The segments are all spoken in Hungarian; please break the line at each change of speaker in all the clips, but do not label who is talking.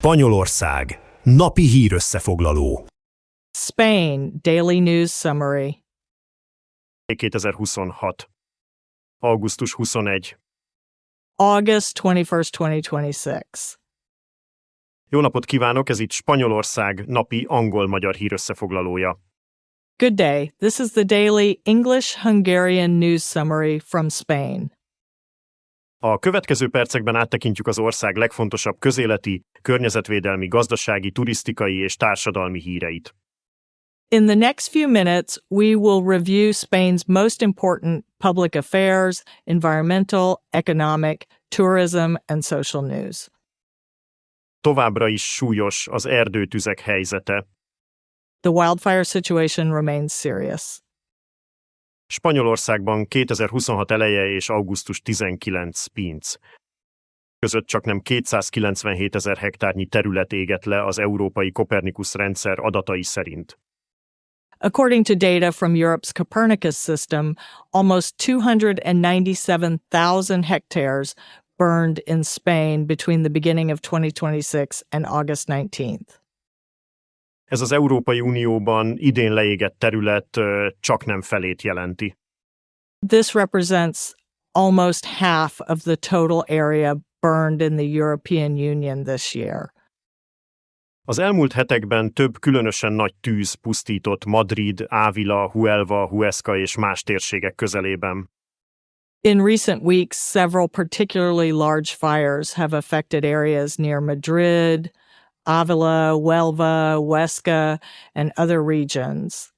Spanyolország. Napi hírösszefoglaló.
Spain Daily News Summary.
2026. Augusztus 21.
August 21st, 2026.
Jó napot kívánok, ez itt Spanyolország napi angol-magyar hírösszefoglalója.
Good day. This is the daily English-Hungarian news summary from Spain.
A következő percekben áttekintjük az ország legfontosabb közéleti, környezetvédelmi, gazdasági, turisztikai és társadalmi híreit.
In the next few minutes, we will review Spain's most important public affairs, environmental, economic, tourism, and social news.
Továbbra is súlyos az erdőtüzek helyzete.
The wildfire situation remains serious.
Spanyolországban 2026 eleje és augusztus 19 között csaknem 297 000 hektárnyi terület égett le az európai Copernicus rendszer adatai szerint.
According to data from Europe's Copernicus system, almost 297,000 hectares burned in Spain between the beginning of 2026 and August 19th.
Ez az Európai Unióban idén leégett terület csaknem felét jelenti.
This represents almost half of the total area burned in the European Union this year.
Az elmúlt hetekben több különösen nagy tűz pusztított Madrid, Ávila, Huelva, Huesca és más térségek közelében.
In recent weeks, several particularly large fires have affected areas near Madrid, Ávila, Huelva, Huesca, and other regions.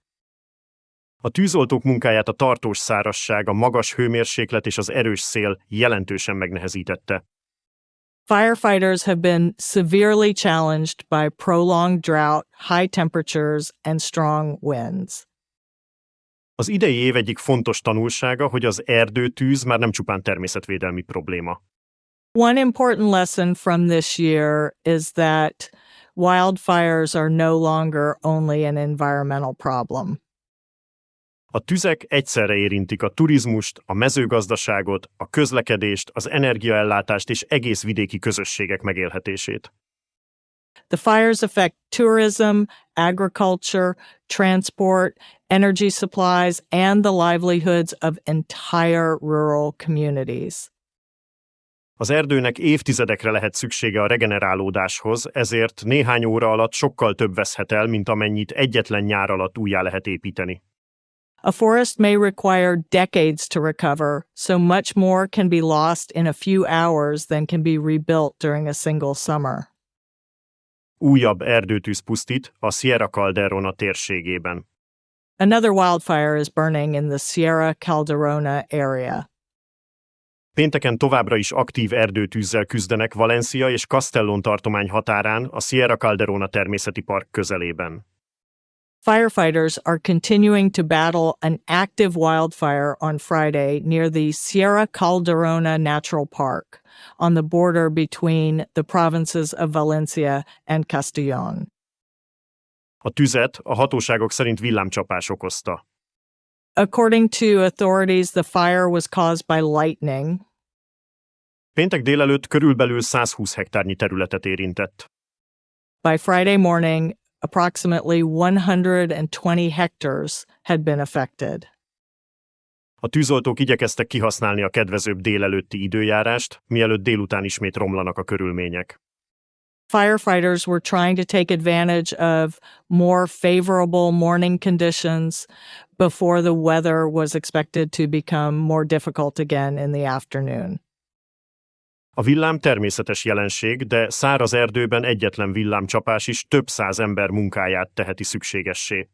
A tűzoltók munkáját a tartós szárazság, a magas hőmérséklet és az erős szél jelentősen megnehezítette.
Firefighters have been severely challenged by prolonged drought, high temperatures, and strong winds.
Az idei év egyik fontos tanulsága, hogy az erdőtűz már nem csupán természetvédelmi probléma.
One important lesson from this year is that wildfires are no longer only an environmental problem.
A tüzek egyszerre érintik a turizmust, a mezőgazdaságot, a közlekedést, az energiaellátást és egész vidéki közösségek megélhetését.
The fires affect tourism, agriculture, transport, energy supplies, and the livelihoods of entire rural communities.
Az erdőnek évtizedekre lehet szüksége a regenerálódáshoz, ezért néhány óra alatt sokkal több veszhet el, mint amennyit egyetlen nyár alatt újjá lehet építeni.
A forest may require decades to recover, so much more can be lost in a few hours than can be rebuilt during a single summer.
Újabb erdőtűz pusztít a Sierra Calderona térségében.
Another wildfire is burning in the Sierra Calderona area.
Pénteken továbbra is aktív erdőtűzzel küzdenek Valencia és Castellón tartomány határán, a Sierra Calderona természeti park közelében.
Firefighters are continuing to battle an active wildfire on Friday near the Sierra Calderona Natural Park, on the border between the provinces of Valencia and Castellón.
A tüzet a hatóságok szerint villámcsapás okozta.
According to authorities, the fire was caused by lightning.
Péntek délelőtt körülbelül 120 hektárnyi területet érintett.
By Friday morning, approximately 120 hectares had been affected.
A tűzoltók igyekeztek kihasználni a kedvezőbb délelőtti időjárást, mielőtt délután ismét romlanak a körülmények.
Firefighters were trying to take advantage of more favorable morning conditions before the weather was expected to become more difficult again in the afternoon.
A villám természetes jelenség, de száraz erdőben egyetlen villámcsapás is több száz ember munkáját teheti szükségessé.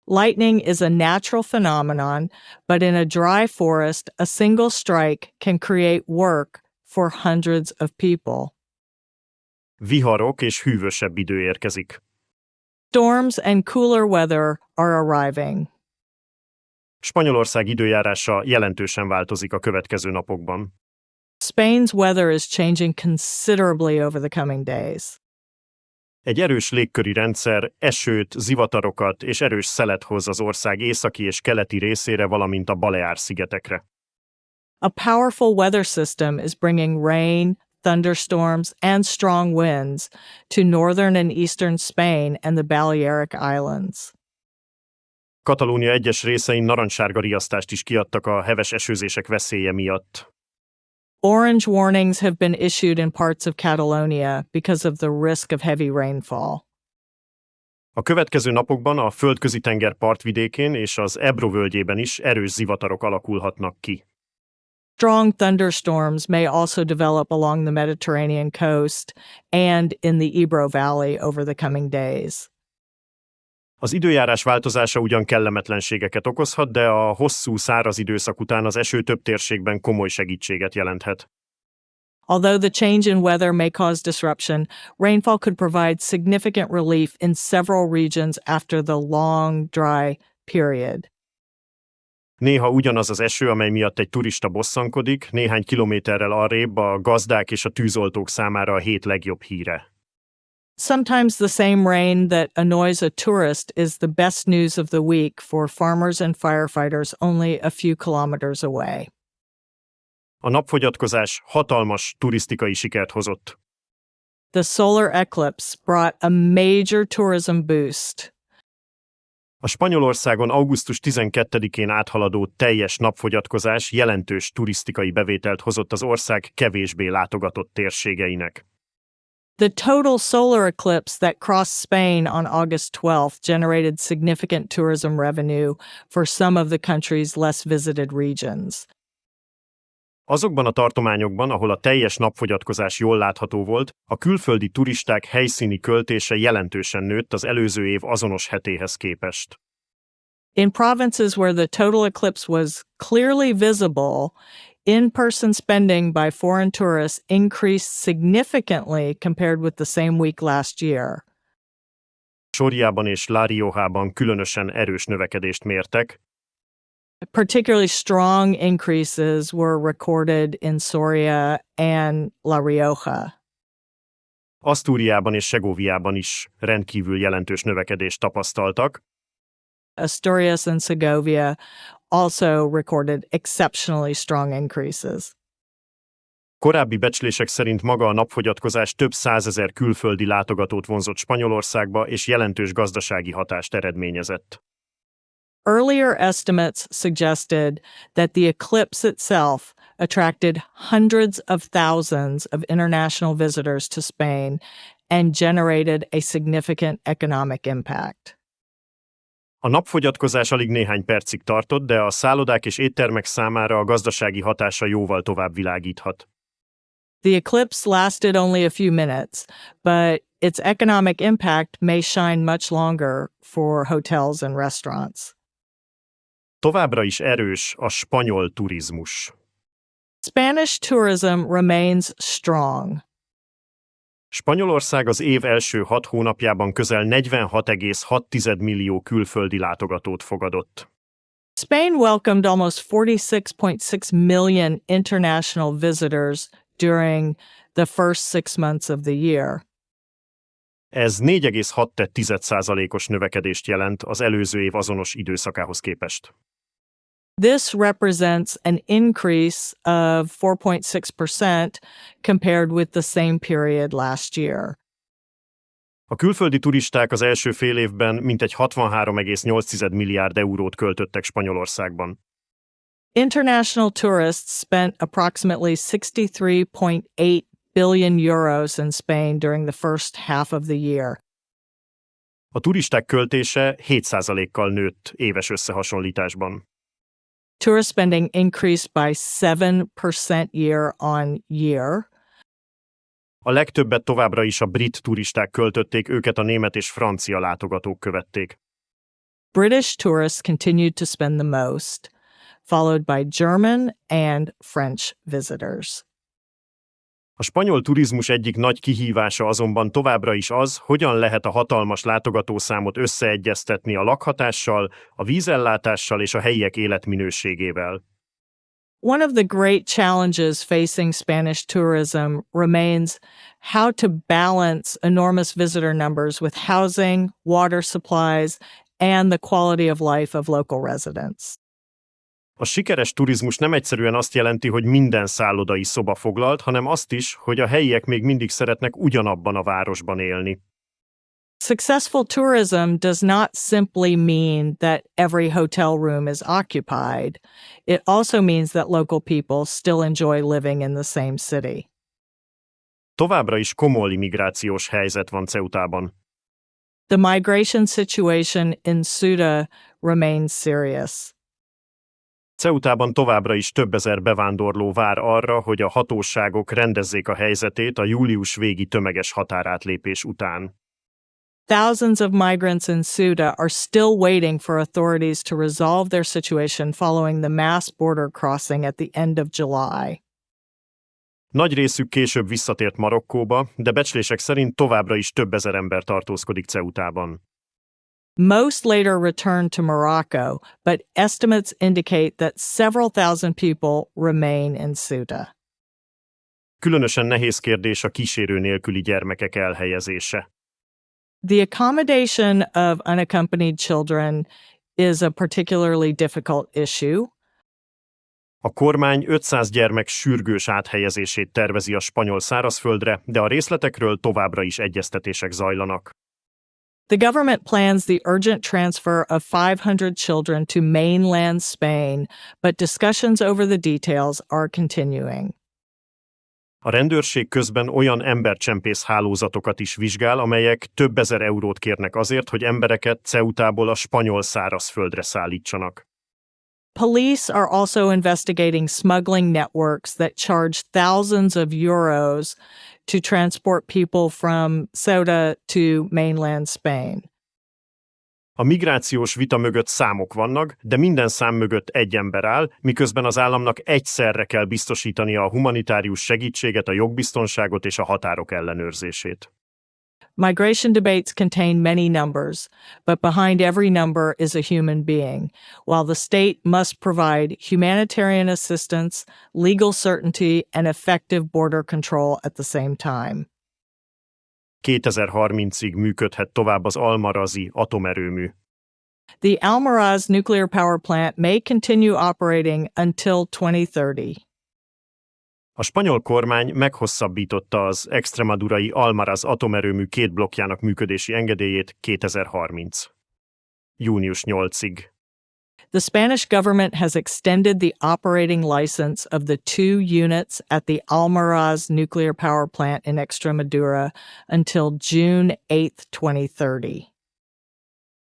Lightning is a natural phenomenon, but in a dry forest, a single strike can create work for hundreds of people.
Viharok és hűvösebb idő érkezik.
Storms and cooler weather are arriving.
Spanyolország időjárása jelentősen változik a következő napokban.
Spain's weather is changing considerably over the coming days.
Egy erős légköri rendszer esőt, zivatarokat és erős szelet hoz az ország északi és keleti részére, valamint a Baleár-szigetekre.
A powerful weather system is bringing rain, thunderstorms, and strong winds to northern and eastern Spain and the Balearic Islands.
Katalónia egyes részein narancssárga riasztást is kiadtak a heves esőzések veszélye miatt.
Orange warnings have been issued in parts of Catalonia because of the risk of heavy rainfall.
A következő napokban a Földközi-tenger partvidékén és az Ebro völgyében is erős zivatarok alakulhatnak ki.
Strong thunderstorms may also develop along the Mediterranean coast and in the Ebro Valley over the coming days.
Az időjárás változása ugyan kellemetlenségeket okozhat, de a hosszú száraz időszak után az eső több térségben komoly segítséget jelenthet.
Although the change in weather may cause disruption, rainfall could provide significant relief in several regions after the long, dry period.
Néha ugyanaz az eső, amely miatt egy turista bosszankodik, néhány kilométerrel arrébb a gazdák és a tűzoltók számára a hét legjobb híre.
Sometimes the same rain that annoys a tourist is the best news of the week for farmers and firefighters only a few kilometers away.
A napfogyatkozás hatalmas turisztikai sikert hozott.
The solar eclipse brought a major tourism boost.
A Spanyolországon augusztus 12-én áthaladó teljes napfogyatkozás jelentős turisztikai bevételt hozott az ország kevésbé látogatott térségeinek.
The total solar eclipse that crossed Spain on August 12th generated significant tourism revenue for some of the country's less visited regions.
Azokban a tartományokban, ahol a teljes napfogyatkozás jól látható volt, a külföldi turisták helyszíni költése jelentősen nőtt az előző év azonos hetéhez képest.
In provinces where the total eclipse was clearly visible, in-person spending by foreign tourists increased significantly compared with the same week last year.
Soriában és La Riojában különösen erős növekedést mértek.
Particularly strong increases were recorded in Soria and La Rioja.
Asztúriában és Segóviában is rendkívül jelentős növekedést tapasztaltak.
Asturias and Segovia also recorded exceptionally strong increases.
Korábbi becslések szerint maga a napfogyatkozás több százezer külföldi látogatót vonzott Spanyolországba és jelentős gazdasági hatást eredményezett.
Earlier estimates suggested that the eclipse itself attracted hundreds of thousands of international visitors to Spain and generated a significant economic impact.
A napfogyatkozás alig néhány percig tartott, de a szállodák és éttermek számára a gazdasági hatása jóval tovább világíthat.
The eclipse lasted only a few minutes, but its economic impact may shine much longer for hotels and restaurants.
Továbbra is erős a spanyol turizmus.
Spanish tourism remains strong.
Spanyolország az év első 6 hónapjában közel 46,6 millió külföldi látogatót fogadott.
Spain welcomed almost 46.6 million international visitors during the first 6 months of the year.
Ez 4,6%-os növekedést jelent az előző év azonos időszakához képest.
This represents an increase of 4.6% compared with the same period last year.
A külföldi turisták az első fél évben mintegy 63,8 milliárd eurót költöttek Spanyolországban.
International tourists spent approximately 63.8 billion euros in Spain during the first half of the year.
A turisták költése 7%-kal nőtt éves összehasonlításban.
Tourist spending increased by 7% year on year.
A legtöbbet továbbra is a brit turisták költötték, őket a német és francia látogatók követték.
British tourists continued to spend the most, followed by German and French visitors.
A spanyol turizmus egyik nagy kihívása azonban továbbra is az, hogyan lehet a hatalmas látogatószámot összeegyeztetni a lakhatással, a vízellátással és a helyiek életminőségével.
One of the great challenges facing Spanish tourism remains how to balance enormous visitor numbers with housing, water supplies, and the quality of life of local residents.
A sikeres turizmus nem egyszerűen azt jelenti, hogy minden szállodai szoba foglalt, hanem azt is, hogy a helyiek még mindig szeretnek ugyanabban a városban élni.
Successful tourism does not simply mean that every hotel room is occupied. It also means that local people still enjoy living in the same city.
Továbbra is komoly migrációs helyzet van Ceutában.
The migration situation in Ceuta remains serious.
Ceutában továbbra is több ezer bevándorló vár arra, hogy a hatóságok rendezzék a helyzetét a július végi tömeges határátlépés után.
Thousands of migrants in Ceuta are still waiting for authorities to resolve their situation following the mass border crossing at the end of July.
Nagy részük később visszatért Marokkóba, de becslések szerint továbbra is több ezer ember tartózkodik Ceutában.
Most later returned to Morocco, but estimates indicate that several thousand people remain in Ceuta.
Különösen nehéz kérdés a kísérő nélküli gyermekek elhelyezése.
The accommodation of unaccompanied children is a particularly difficult issue.
A kormány 500 gyermek sürgős áthelyezését tervezi a spanyol szárazföldre, de a részletekről továbbra is egyeztetések zajlanak.
The government plans the urgent transfer of 500 children to mainland Spain, but discussions over the details are continuing.
A rendőrség közben olyan embercsempész hálózatokat is vizsgál, amelyek több ezer eurót kérnek azért, hogy embereket Ceutából a spanyol szárazföldre szállítsanak.
Police are also investigating smuggling networks that charge thousands of euros to transport people from Ceuta to mainland Spain.
A migrációs vita mögött számok vannak, de minden szám mögött egy ember áll, miközben az államnak egyszerre kell biztosítania a humanitárius segítséget, a jogbiztonságot és a határok ellenőrzését.
Migration debates contain many numbers, but behind every number is a human being, while the state must provide humanitarian assistance, legal certainty, and effective border control at the same time.
2030-ig működhet tovább az almarazi atomerőmű.
The Almaraz nuclear power plant may continue operating until 2030.
A spanyol kormány meghosszabbította az extremadurai Almaraz atomerőmű 2 blokkjának működési engedélyét 2030. Június 8-ig.
The Spanish government has extended the operating license of the 2 units at the Almaraz nuclear power plant in Extremadura until June 8, 2030.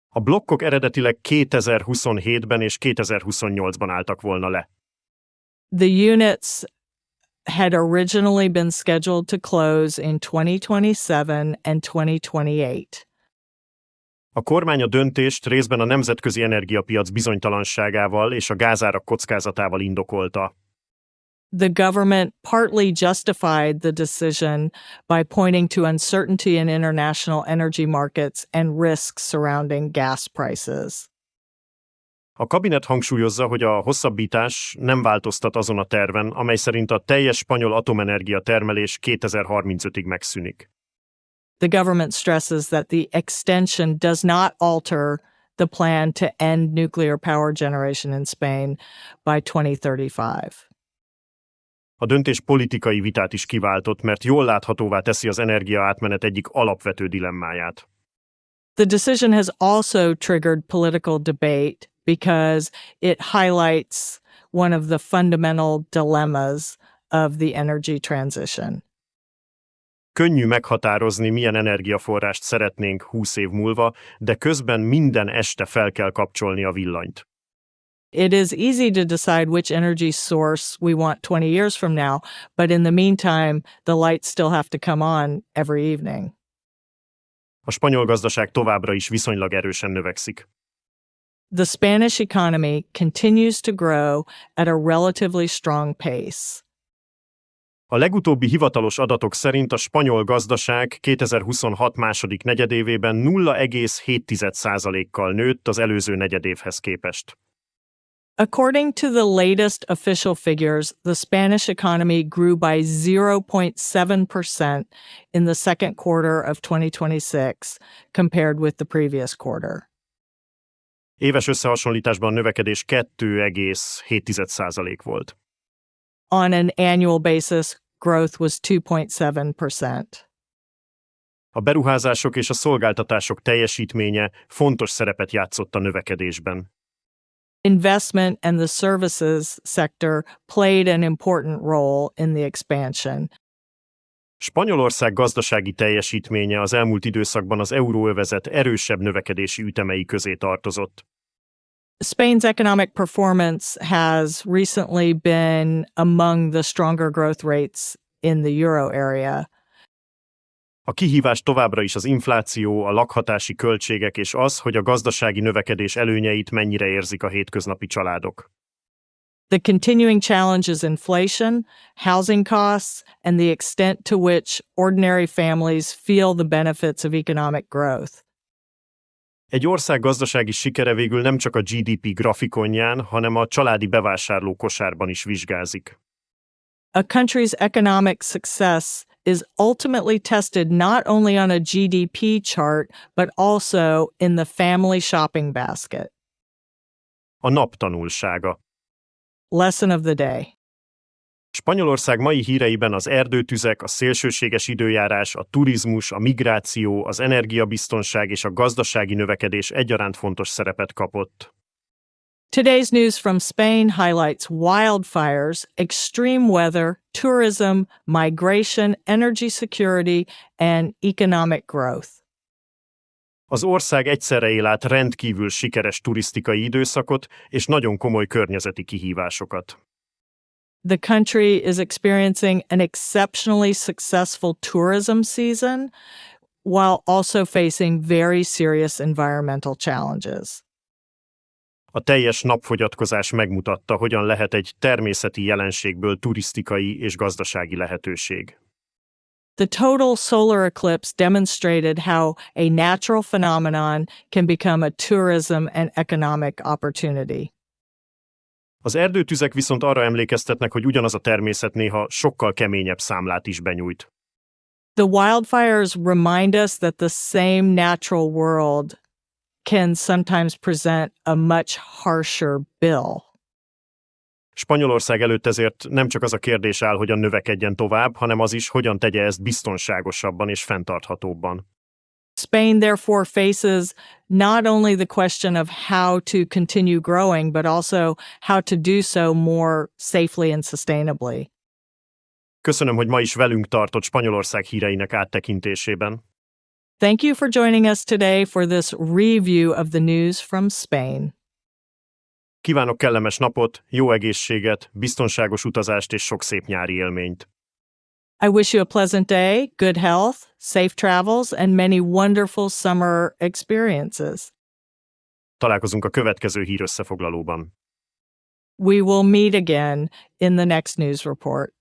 A blokkok eredetileg 2027-ben és 2028-ban álltak volna le.
The units had originally been scheduled to close in 2027 and 2028.
A kormány a döntést részben a nemzetközi energiapiac bizonytalanságával és a gázárak kockázatával indokolta.
The government partly justified the decision by pointing to uncertainty in international energy markets and risks surrounding gas prices.
A kabinet hangsúlyozza, hogy a hosszabbítás nem változtat azon a terven, amely szerint a teljes spanyol atomenergia termelés 2035-ig megszűnik.
The government stresses that the extension does not alter the plan to end nuclear power generation in Spain by 2035.
A döntés politikai vitát is kiváltott, mert jól láthatóvá teszi az energiaátmenet egyik alapvető dilemmáját.
The decision has also triggered political debate because it highlights one of the fundamental dilemmas of the energy transition.
Könnyű meghatározni, milyen energiaforrást szeretnénk 20 év múlva, de közben minden este fel kell kapcsolni a villanyt.
It is easy to decide which energy source we want 20 years from now, but in the meantime, the lights still have to come on every evening.
A spanyol gazdaság továbbra is viszonylag erősen növekszik.
The Spanish economy continues to grow at a relatively strong pace.
A legutóbbi hivatalos adatok szerint a spanyol gazdaság 2026 második negyedévében 0,7%-kal nőtt az előző negyedévhez képest.
According to the latest official figures, the Spanish economy grew by 0.7% in the second quarter of 2026 compared with the previous quarter.
Éves összehasonlításban a növekedés 2,7% volt.
On an annual basis, growth was 2.7%.
A beruházások és a szolgáltatások teljesítménye fontos szerepet játszott a növekedésben.
Investment and the services sector played an important role in the expansion.
Spanyolország gazdasági teljesítménye az elmúlt időszakban az euróövezet erősebb növekedési ütemei közé tartozott.
Spain's economic performance has recently been among the stronger growth rates in the euro area.
A kihívás továbbra is az infláció, a lakhatási költségek és az, hogy a gazdasági növekedés előnyeit mennyire érzik a hétköznapi családok.
The continuing challenge is inflation, housing costs, and the extent to which ordinary families feel the benefits of economic growth.
Egy ország gazdasági sikere végül nem csak a GDP grafikonján, hanem a családi bevásárló kosárban is vizsgázik.
A country's economic success is ultimately tested not only on a GDP chart, but also in the family shopping basket.
A nap tanulsága.
Lesson of the day.
Spanyolország mai híreiben az erdőtüzek, a szélsőséges időjárás, a turizmus, a migráció, az energiabiztonság és a gazdasági növekedés egyaránt fontos szerepet kapott.
Today's news from Spain highlights wildfires, extreme weather, tourism, migration, energy security, and economic growth.
Az ország egyszerre él át rendkívül sikeres turisztikai időszakot és nagyon komoly környezeti kihívásokat.
The country is experiencing an exceptionally successful tourism season, while also facing very serious environmental challenges.
A teljes napfogyatkozás megmutatta, hogyan lehet egy természeti jelenségből turisztikai és gazdasági lehetőség.
The total solar eclipse demonstrated how a natural phenomenon can become a tourism and economic opportunity.
Az erdőtüzek viszont arra emlékeztetnek, hogy ugyanaz a természet néha sokkal keményebb számlát is benyújt.
The wildfires remind us that the same natural world can sometimes present a much harsher bill.
Spanyolország előtt ezért nem csak az a kérdés áll, hogyan növekedjen tovább, hanem az is, hogyan tegye ezt biztonságosabban és fenntarthatóbban.
Spain therefore faces not only the question of how to continue growing, but also how to do so more safely and sustainably.
Köszönöm, hogy ma is velünk tartott Spanyolország híreinek áttekintésében.
Thank you for joining us today for this review of the news from Spain.
Kívánok kellemes napot, jó egészséget, biztonságos utazást és sok szép nyári élményt.
I wish you a pleasant day, good health, safe travels, and many wonderful summer experiences.
Találkozunk a következő hírösszefoglalóban.
We will meet again in the next news report.